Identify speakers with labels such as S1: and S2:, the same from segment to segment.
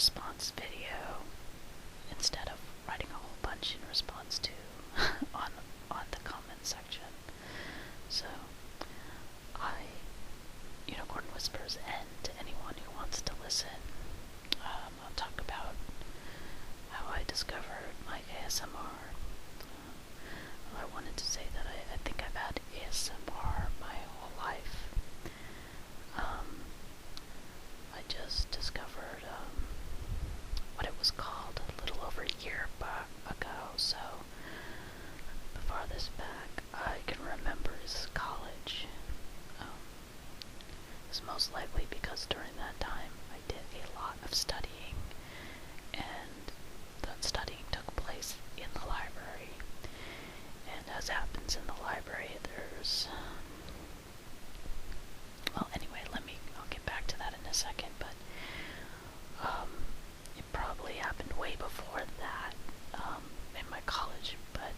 S1: response video instead of writing a whole bunch in response to on the comment section. So Unicorn Whispers, and to anyone who wants to listen, I'll talk about how I discovered my ASMR. I wanted to say that I think I've had ASMR my whole life. I just discovered what it was called a little over a year ago, so the farthest back I can remember is college. It's most likely because during that time I did a lot of studying, and that studying took place in the library. And as happens in the library, there's well, anyway, I'll get back to that in a second, but it probably happened way before that in my college, but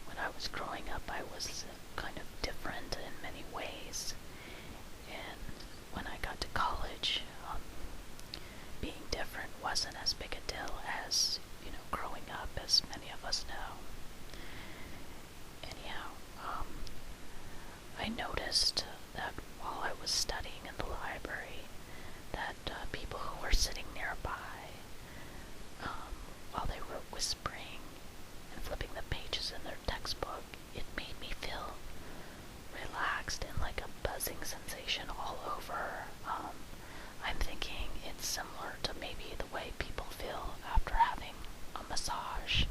S1: when I was growing up I was kind of different in many ways, and when I got to college, being different wasn't as big a deal as, growing up, as many of us know. Anyhow, I noticed that while I was studying in the library, that people who were sitting nearby, while they were whispering and flipping the pages in their textbook, it made me feel relaxed and like a buzzing sensation all over. I'm thinking it's similar to maybe the way people feel after having a massage.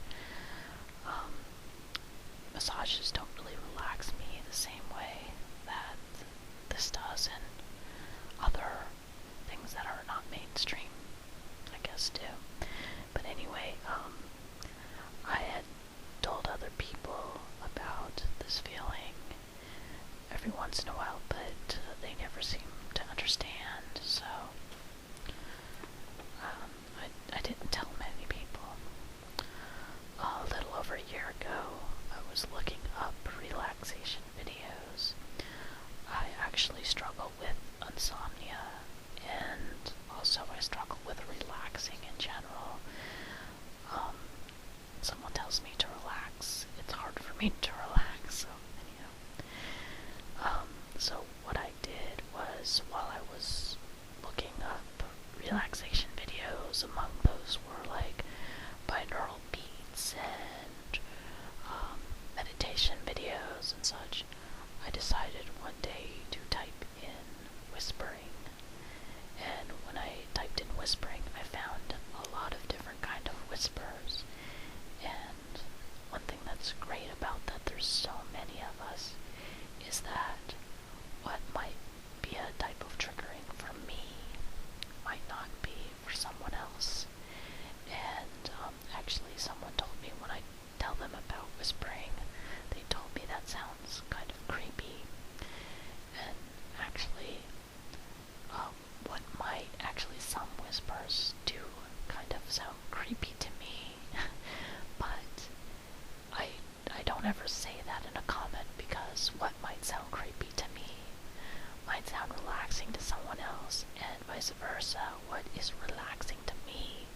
S1: Massages don't really relax me the same way that this does, and other things that are not mainstream, I guess, do. But anyway, I had told other people about this feeling every once in a while, but they never seem to understand, so I didn't tell many people. A little over a year ago, I was looking up relaxation videos. I actually struggle with insomnia, and also I struggle with relaxing in general. Someone tells me to relax, it's hard for me to relax, so anyhow. So what I did was, while I was looking up relaxation videos, among those were like binaural beats and meditation videos and such, I decided one day to type in whispering. And when I typed in whispering, I found a lot of different kind of whispers. And one thing that's great about that there's so many of us is that what might be a type of triggering for me might not be for someone else. And actually someone told me, when I tell them about whispering, they told me that sounds kind of creepy. And actually, what might actually some whispers do kind of sound creepy to me, but I don't ever say that in a comment, because what might sound creepy to me might sound relaxing to someone else, and vice versa. What is relaxing to me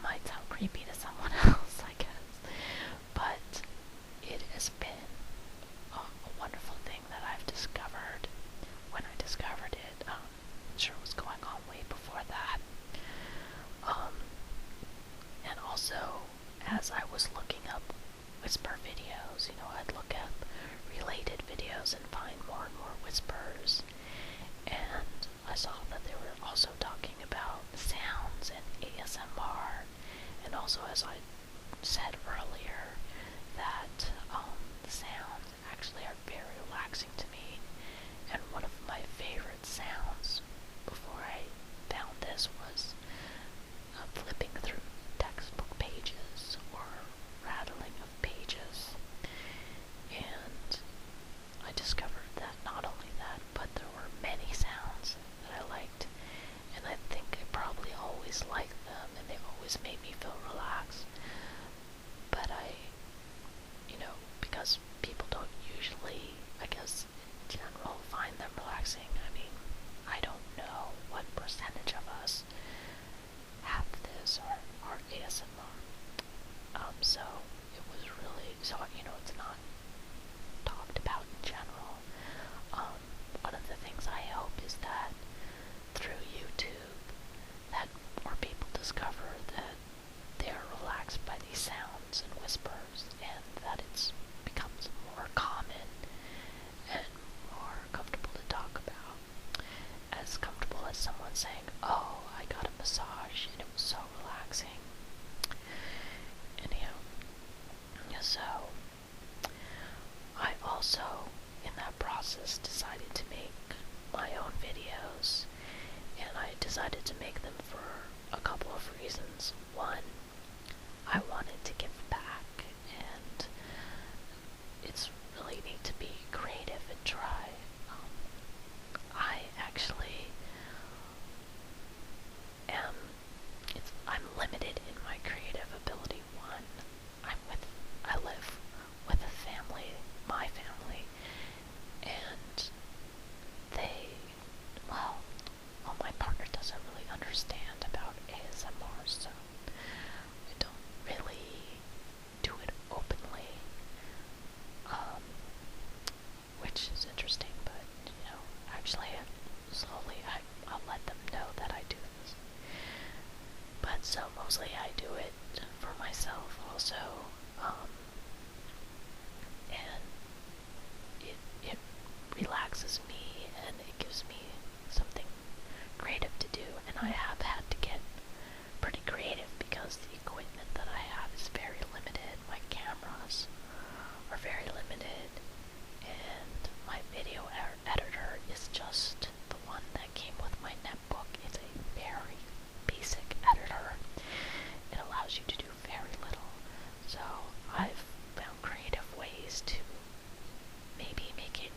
S1: might sound creepy to someone else, I guess. But it has been a wonderful thing that I've discovered. When I discovered it, I'm sure it was going on way before that. And also, as I was looking up whisper videos, I'd look up related videos and find more and more whispers. And I saw that they were also talking about sounds and ASMR, and also reasons. One, I wanted to give back, and it's really neat to be creative and try. I actually am, I'm limited in my creative ability. One, I live with a family, my family, and they, well, my partner doesn't really understand about ASMR, so I don't really do it openly, which is interesting, but, actually, slowly I'll let them know that I do this. But so mostly I do it for myself also, and it relaxes me and it gives me something creative to do, and I have had to get pretty creative because the equipment that I have is very limited. My cameras are very limited, and my video editor is just the one that came with my netbook. It's a very basic editor. It allows you to do very little. So I've found creative ways to maybe make it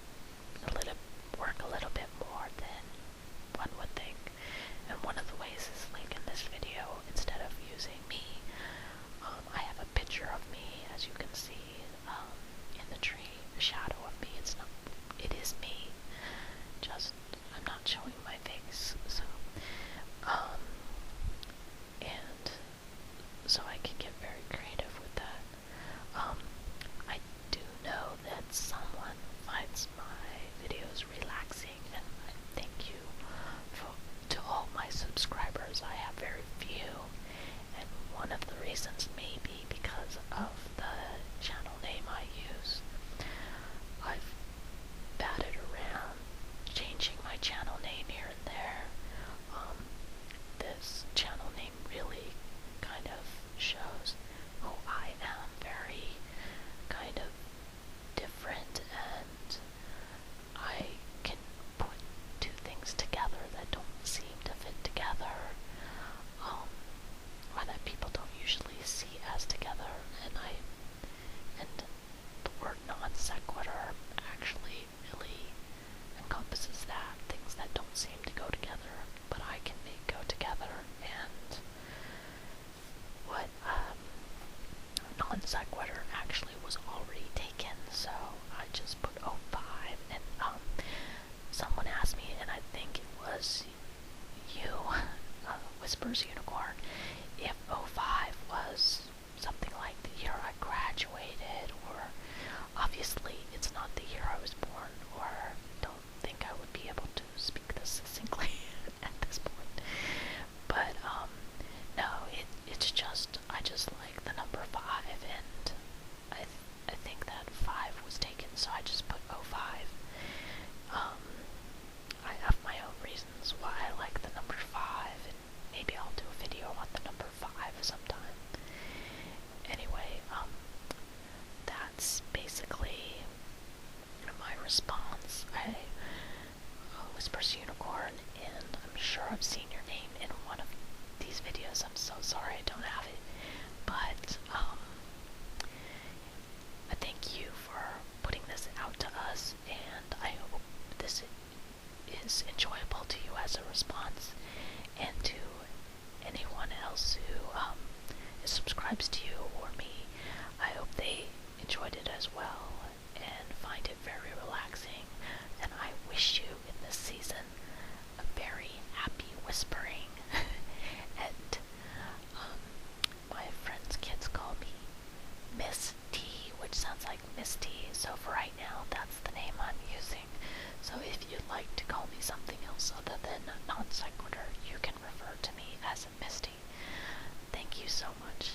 S1: work a little bit more than one would think. And one of the ways is, like in this video, instead of using me, I have a picture of me, as you can see, in the tree, the shadow of me. It is me, just, I'm not showing my face, so, and so I can get very creative with that. I do know that someone finds my videos relaxing, and I thank you to all my subscribers. I have very few, and one of the reasons may be because of the channel name I use. I've batted around changing my channel name here and there. This channel name really kind of shows who I am, very kind of different, and I can put two things together that don't seem to fit together, or that people don't usually see as together, and the word non sequitur actually really encompasses that, things that don't seem to go together, but I can make go together, and what, non sequitur actually was already taken, so I just put '05, and, someone asked me, and I think it was you, WhispersUnicorn, if '05 was something like the year I graduated, or obviously it's not the year I was born, or don't think I would be able to speak this succinctly at this point. But, no, it's just, I just like the number 5, and I think that 5 was taken, so I just put '05. I have my own reasons why I like the number 5, and maybe I'll do a video on the number 5 sometime. Anyway, that's basically my response. I WhispersUnicorn, and I'm sure I've seen your name in one of these videos. I'm so sorry I don't have it, but I thank you for putting this out to us, and I hope this is enjoyable to you as a response, and to anyone else who subscribes to you or me. I hope they enjoyed it as well and find it very relaxing, and I wish you in this season a very happy whispering. And my friends' kids call me Miss T, which sounds like Misty, so for right now that's the name I'm using. So if you'd like to call me something else other than non sequitur, you can refer to me as Misty. Thank you so much.